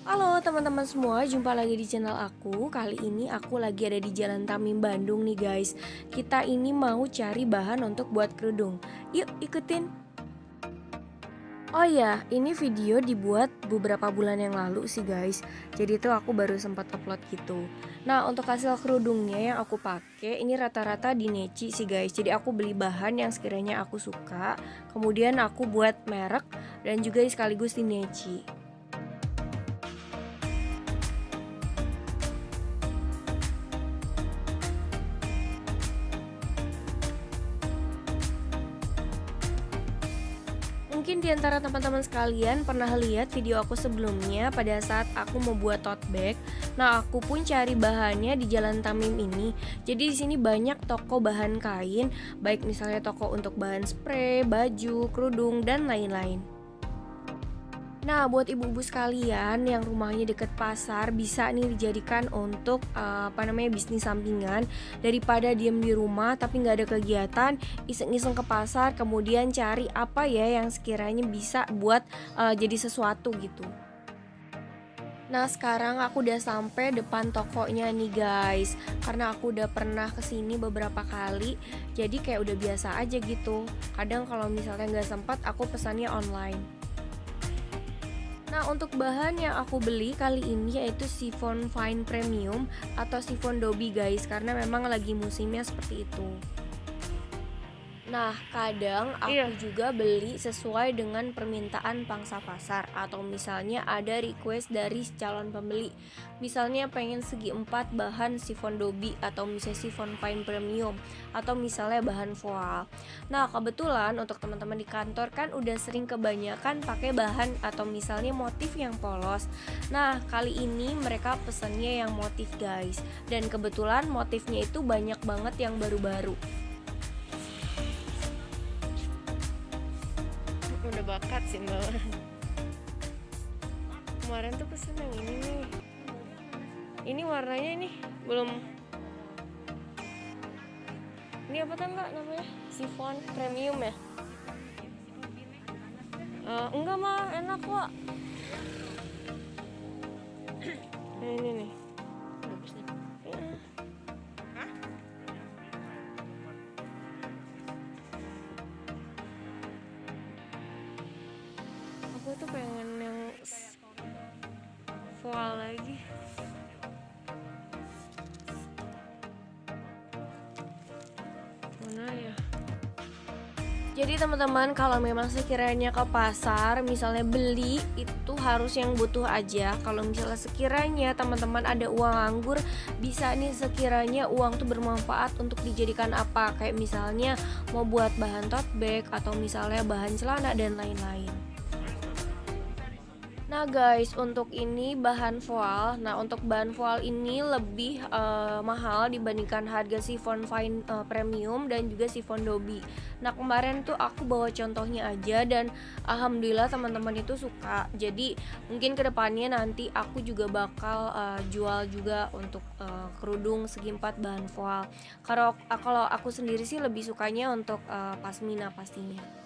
Halo teman-teman semua, jumpa lagi di channel aku. Kali ini aku lagi ada di Jalan Tamim Bandung nih guys. Kita ini mau cari bahan untuk buat kerudung. Yuk ikutin. Oh ya, ini video dibuat beberapa bulan yang lalu sih guys. Jadi tuh aku baru sempat upload gitu. Nah, untuk hasil kerudungnya yang aku pakai ini rata-rata di Neci sih guys. Jadi aku beli bahan yang sekiranya aku suka, kemudian aku buat merek dan juga sekaligus di Neci. Mungkin di antara teman-teman sekalian pernah lihat video aku sebelumnya pada saat aku mau buat tote bag. Nah, aku pun cari bahannya di Jalan Tamim ini. Jadi di sini banyak toko bahan kain, baik misalnya toko untuk bahan spray, baju, kerudung, dan lain-lain. Nah, buat ibu-ibu sekalian yang rumahnya deket pasar bisa nih dijadikan untuk bisnis sampingan daripada diem di rumah tapi nggak ada kegiatan, iseng-iseng ke pasar kemudian cari apa ya yang sekiranya bisa buat jadi sesuatu gitu. Nah, sekarang aku udah sampai depan tokonya nih guys. Karena aku udah pernah kesini beberapa kali, jadi kayak udah biasa aja gitu. Kadang kalau misalnya nggak sempat aku pesannya online. Nah, untuk bahan yang aku beli kali ini yaitu chiffon fine premium atau chiffon doby guys, karena memang lagi musimnya seperti itu. Nah, kadang aku juga beli sesuai dengan permintaan pangsa pasar atau misalnya ada request dari calon pembeli. Misalnya pengen segi 4 bahan chiffon doby atau misalnya chiffon fine premium atau misalnya bahan voile. Nah, kebetulan untuk teman-teman di kantor kan udah sering kebanyakan pakai bahan atau misalnya motif yang polos. Nah, kali ini mereka pesennya yang motif guys. Dan kebetulan motifnya itu banyak banget yang baru-baru. Udah bakat sih mbak. Kemarin tuh pesen yang ini nih. Ini warnanya ini belum. Ini apa kan mbak namanya? Chiffon premium ya? Enggak mah, enak kok. Ini nih. Bagus nih. Aku tuh pengen yang voile lagi. Mana ya? Jadi teman-teman kalau memang sekiranya ke pasar misalnya beli itu harus yang butuh aja. Kalau misalnya sekiranya teman-teman ada uang nganggur, bisa nih sekiranya uang tuh bermanfaat untuk dijadikan apa, kayak misalnya mau buat bahan tote bag atau misalnya bahan celana dan lain-lain. Nah guys, untuk ini bahan voile. Nah, untuk bahan voile ini lebih mahal dibandingkan harga chiffon fine premium dan juga chiffon doby. Nah, kemarin tuh aku bawa contohnya aja dan alhamdulillah teman-teman itu suka. Jadi, mungkin kedepannya nanti aku juga bakal jual juga untuk kerudung segi 4 bahan voile. Kalau aku sendiri sih lebih sukanya untuk pasmina pastinya.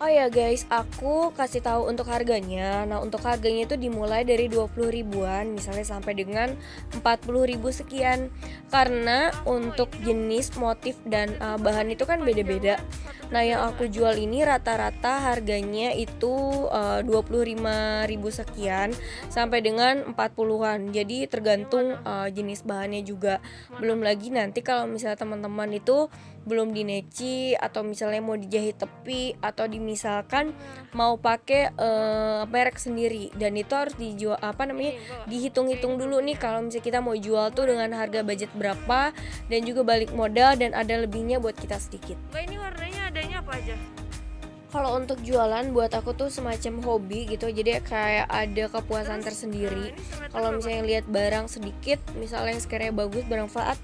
Oh ya guys, aku kasih tahu untuk harganya. Nah, untuk harganya itu dimulai dari 20 ribuan misalnya sampai dengan 40 ribu sekian. Karena untuk jenis, motif dan bahan itu kan beda-beda. Nah, yang aku jual ini rata-rata harganya itu 25 ribu sekian sampai dengan 40-an. Jadi tergantung jenis bahannya juga. Belum lagi nanti kalau misalnya teman-teman itu belum dineci atau misalnya mau dijahit tepi atau misalkan mau pakai merek sendiri, dan itu harus dijual dihitung-hitung dulu nih kalau misalnya kita mau jual tuh dengan harga budget berapa dan juga balik modal dan ada lebihnya buat kita sedikit. Ini warnanya adanya apa aja? Kalau untuk jualan buat aku tuh semacam hobi gitu, jadi kayak ada kepuasan tersendiri. Kalau misalnya lihat barang sedikit, misalnya yang sekiranya bagus, bermanfaat,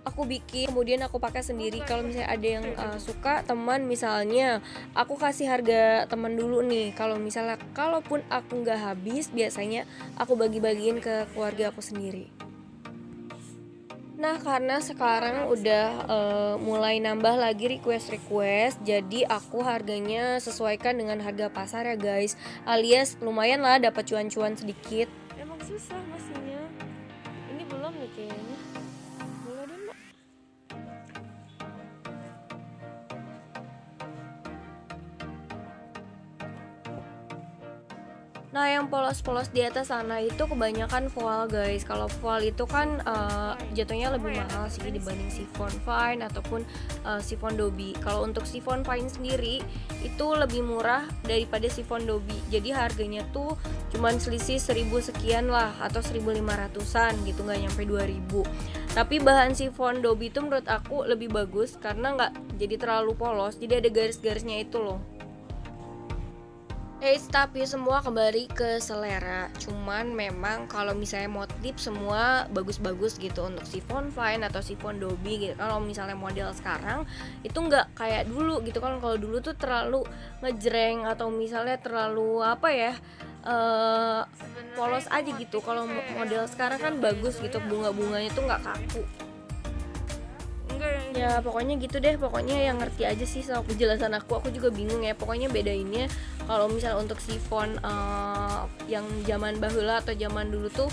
aku bikin, kemudian aku pakai sendiri. Kalau misalnya ada yang suka teman, misalnya aku kasih harga teman dulu nih. Kalau misalnya kalaupun aku nggak habis, biasanya aku bagi-bagiin ke keluarga aku sendiri. Nah, karena sekarang udah mulai nambah lagi request, jadi aku harganya sesuaikan dengan harga pasar ya guys. Alias lumayan lah dapat cuan-cuan sedikit. Emang susah masihnya. Ini belum nih kayaknya. Boleh deh, Mbak. Nah, yang polos-polos di atas sana itu kebanyakan voile guys. Kalau voile itu kan jatuhnya lebih mahal sih dibanding chiffon fine ataupun chiffon doby. Kalau untuk chiffon fine sendiri itu lebih murah daripada chiffon doby. Jadi harganya tuh cuman selisih 1000 sekian lah atau 1500-an gitu, nggak nyampe 2000. Tapi bahan chiffon doby itu menurut aku lebih bagus karena nggak jadi terlalu polos. Jadi ada garis-garisnya itu loh. Tapi semua kembali ke selera. Cuman memang kalau misalnya motif semua bagus-bagus gitu untuk chiffon fine atau chiffon doby gitu. Kalau misalnya model sekarang itu nggak kayak dulu gitu kan. Kalau dulu tuh terlalu ngejreng atau misalnya terlalu apa ya, polos aja gitu. Kalau model sekarang kan bagus gitu, bunga-bunganya tuh nggak kaku. Ya pokoknya gitu deh, pokoknya yang ngerti aja sih sama penjelasan aku juga bingung ya. Pokoknya bedainnya kalau misalnya untuk chiffon yang zaman bahula atau zaman dulu tuh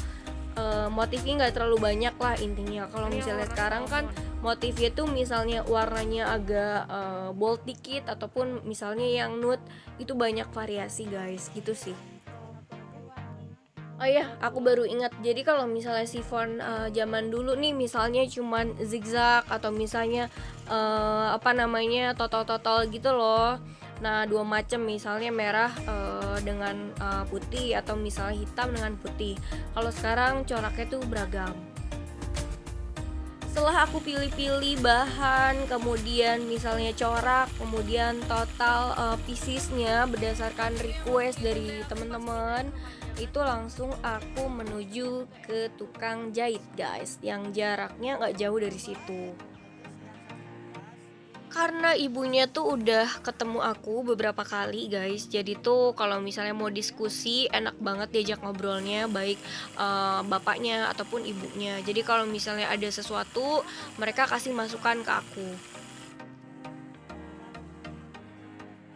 motifnya nggak terlalu banyak lah intinya. Kalau misalnya sekarang kan motifnya tuh misalnya warnanya agak bold dikit ataupun misalnya yang nude, itu banyak variasi guys gitu sih. Oh iya, aku baru ingat. Jadi kalau misalnya chiffon zaman dulu nih, misalnya cuman zigzag atau misalnya apa namanya totol-totol gitu loh. Nah, dua macam, misalnya merah dengan putih atau misalnya hitam dengan putih. Kalau sekarang coraknya tuh beragam. Setelah aku pilih-pilih bahan, kemudian misalnya corak, kemudian total piecesnya berdasarkan request dari teman-teman, itu langsung aku menuju ke tukang jahit guys, yang jaraknya nggak jauh dari situ. Karena ibunya tuh udah ketemu aku beberapa kali guys, jadi tuh kalau misalnya mau diskusi enak banget diajak ngobrolnya, baik bapaknya ataupun ibunya. Jadi kalau misalnya ada sesuatu mereka kasih masukan ke aku.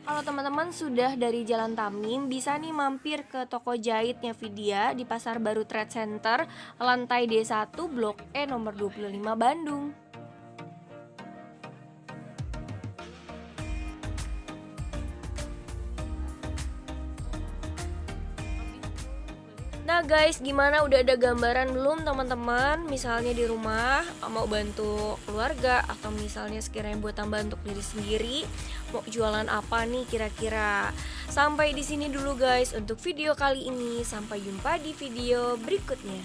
Kalau teman-teman sudah dari Jalan Tamim, bisa nih mampir ke toko jahitnya Vidya di Pasar Baru Trade Center, lantai D1 Blok E nomor 25 Bandung. Nah guys, gimana, udah ada gambaran belum teman-teman? Misalnya di rumah mau bantu keluarga atau misalnya sekiranya buat tambah untuk diri sendiri, mau jualan apa nih kira-kira? Sampai di sini dulu guys untuk video kali ini. Sampai jumpa di video berikutnya.